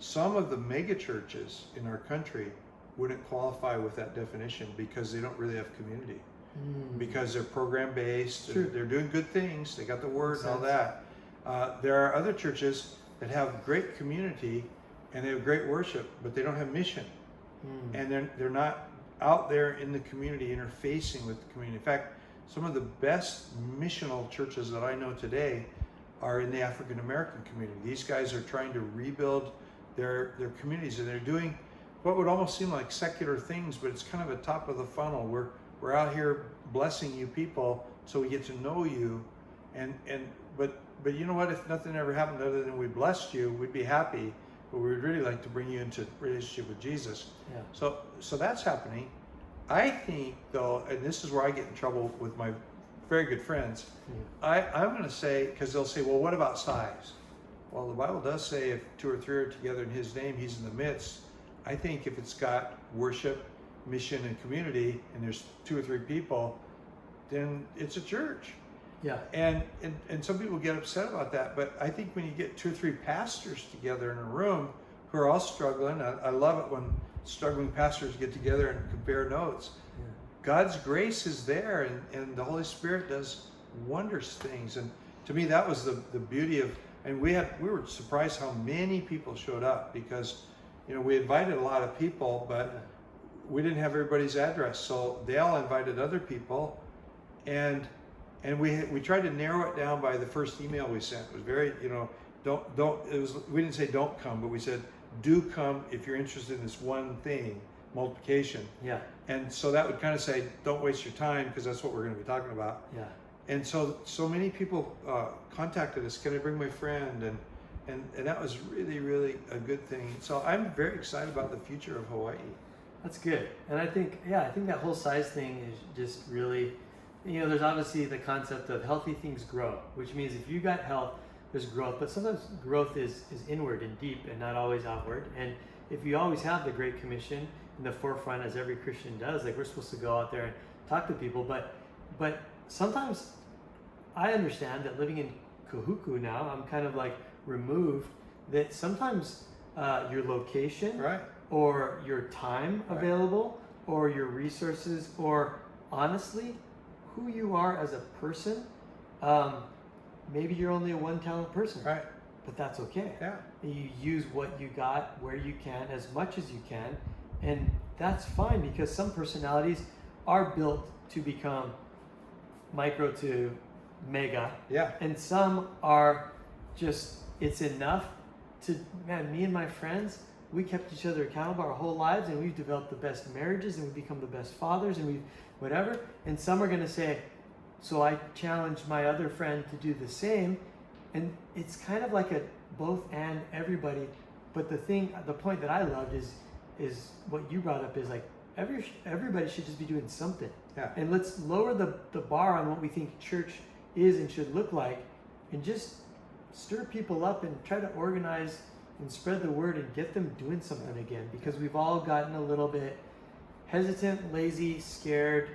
some of the mega churches in our country wouldn't qualify with that definition because they don't really have community. Because they're program based, they're doing good things, they got the word and all that. There are other churches that have great community and they have great worship, but they don't have mission. And they're not out there in the community interfacing with the community. In fact, some of the best missional churches that I know today are in the African American community. These guys are trying to rebuild their communities, and they're doing what would almost seem like secular things, but it's kind of a top of the funnel. We're out here blessing you people so we get to know you, but you know what? If nothing ever happened other than we blessed you, we'd be happy. But we would really like to bring you into relationship with Jesus. Yeah. So that's happening. I think though, and this is where I get in trouble with my very good friends. I'm going to say, because they'll say, well, what about size? Well, the Bible does say if 2 or 3 are together in His name, He's in the midst. I think if it's got worship, mission, and community, and there's 2 or 3 people, then it's a church. Yeah. And some people get upset about that, but I think when you get 2 or 3 pastors together in a room who are all struggling, I love it when struggling pastors get together and compare notes. Yeah. God's grace is there, and the Holy Spirit does wondrous things. And to me, that was the beauty of, and we were surprised how many people showed up, because we invited a lot of people, but we didn't have everybody's address, so they all invited other people, and we tried to narrow it down by the first email we sent. It was very, we didn't say don't come, but we said do come if you're interested in this one thing, multiplication. Yeah. And so that would kind of say, don't waste your time, because that's what we're going to be talking about. Yeah. And so many people contacted us, can I bring my friend? And that was really, really a good thing. So I'm very excited about the future of Hawaii. That's good. And I think that whole size thing is just really, there's obviously the concept of healthy things grow, which means if you got health, there's growth. But sometimes growth is inward and deep and not always outward. And if you always have the Great Commission in the forefront, as every Christian does, like we're supposed to go out there and talk to people, but sometimes I understand that living in Kahuku now, I'm kind of like removed, that sometimes your location, right, or your time available, or your resources, or honestly, who you are as a person, maybe you're only a one-talent person, right, but that's okay. Yeah. You use what you got where you can, as much as you can, and that's fine, because some personalities are built to become micro to mega, yeah, and some are just, it's enough to, me and my friends, we kept each other accountable our whole lives, and we've developed the best marriages, and we've become the best fathers, and we've whatever. And some are going to say, so I challenge my other friend to do the same. And it's kind of like a both and everybody. But the point that I loved is what you brought up, is like everybody should just be doing something. Yeah. And let's lower the bar on what we think church is and should look like, and just stir people up and try to organize and spread the word and get them doing something again, because we've all gotten a little bit hesitant, lazy, scared.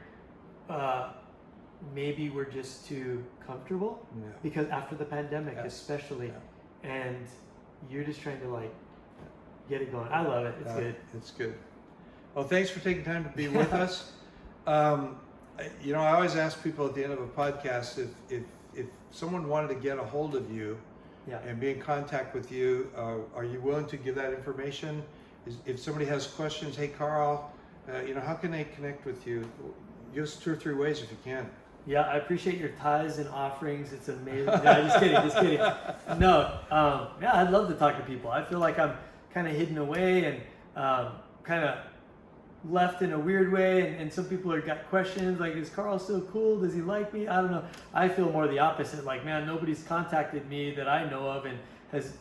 Maybe we're just too comfortable, because after the pandemic, especially, and you're just trying to like get it going. I love it. It's good. It's good. Well, thanks for taking time to be with us. I always ask people at the end of a podcast, if someone wanted to get a hold of you, and be in contact with you, are you willing to give that information? If somebody has questions, hey Carl, how can they connect with you? Give us 2 or 3 ways if you can. Yeah, I appreciate your tithes and offerings. It's amazing. No, just kidding. No, I'd love to talk to people. I feel like I'm kind of hidden away and kind of left in a weird way, and some people have got questions like, is Carl still cool? Does he like me? I don't know. I feel more the opposite. Like, man, nobody's contacted me that I know of and has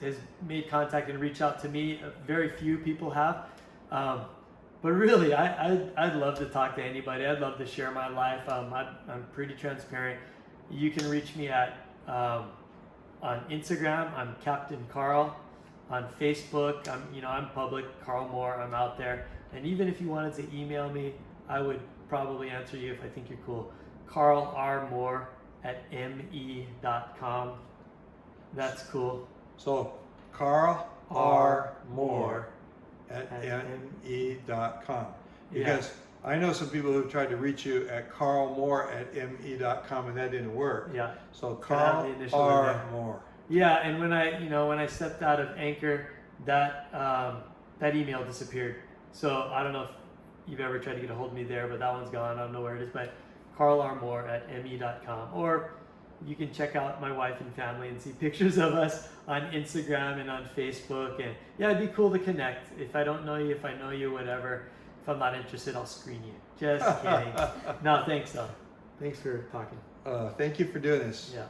made contact and reached out to me. Very few people have. But really, I'd love to talk to anybody. I'd love to share my life. I'm pretty transparent. You can reach me at on Instagram. I'm Captain Carl. On Facebook, I'm public, Carl Moore. I'm out there. And even if you wanted to email me, I would probably answer you if I think you're cool. Carl R. Moore at me.com. That's cool. So Carl R. Moore at me.com. Because I know some people who've tried to reach you at Carl Moore at me.com, and that didn't work. Yeah. So Carl R. Moore. Yeah, and when I stepped out of Anchor, that email disappeared. So I don't know if you've ever tried to get a hold of me there, but that one's gone. I don't know where it is, but Carl R. Moore at me.com. Or you can check out my wife and family and see pictures of us on Instagram and on Facebook. And yeah, it'd be cool to connect. If I don't know you, if I know you, whatever. If I'm not interested, I'll screen you. Just kidding. No, thanks though. Thanks for talking. Thank you for doing this. Yeah.